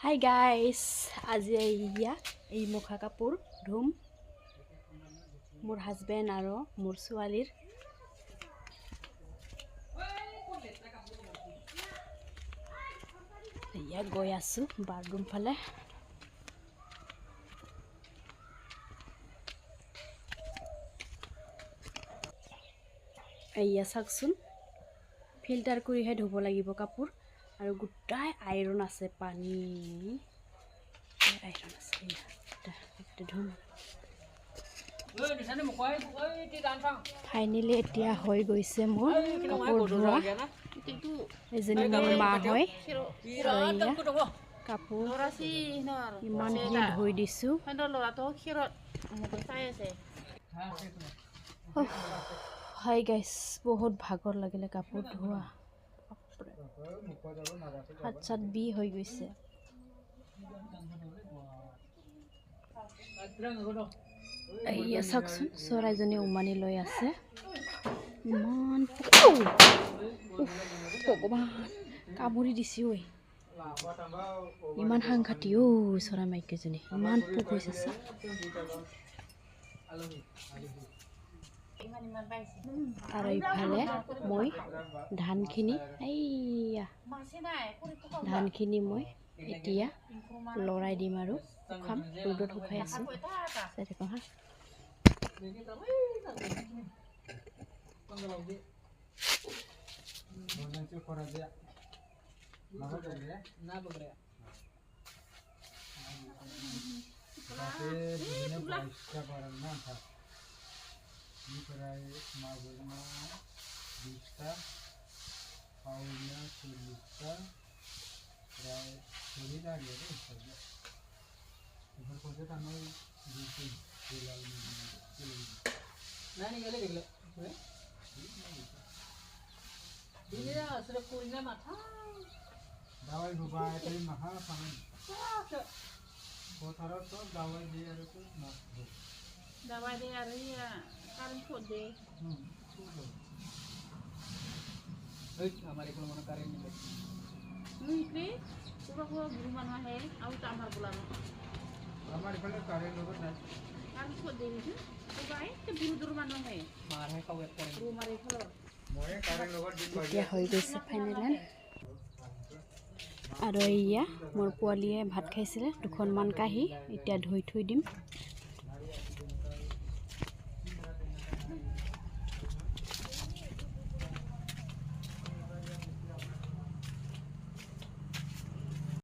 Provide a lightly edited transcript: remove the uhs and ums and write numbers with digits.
Hi guys, আজি এই মুখা কাপোৰ ধুম মোৰ হাজবেণ্ড আৰু মোৰ ছোৱালীৰ গৈ আছো বাথৰুম ফালে চাকচোন ফিল্টাৰ কৰিহে ধুব লাগিব কাপোৰ আৰু গোটাই আইৰণ আছে পানী আইৰণ আছে এটা ধুম ফাইনেলি এতিয়া হৈ গৈছে মোৰ কাপোৰ ধোৱা এজনী মোৰ মা হয় কাপোৰ ইমানখিনি ধুই দিছোঁ হাই গাইছ বহুত ভাগৰ লাগিলে কাপোৰ ধোৱা হাত চাত বিষ হৈ গৈছে চাওকচোন চৰাইজনী উমানি লৈ আছে ইমান ভগৱান কামুৰি দিছে ঐ ইমান সাংঘাতিক চৰাই মাইকীজনী ইমান পোক হৈছে আৰু ইফালে মই ধানখিনি মই এতিয়া লৰাই দিম আৰু শুকাম ৰ'দত শুকাই আছোঁ এতিয়া হৈ গৈছে ফাইনেল আৰু মোৰ পোৱালীয়ে ভাত খাইছিলে দুখনমান কাঁহী এতিয়া ধুই থৈ দিম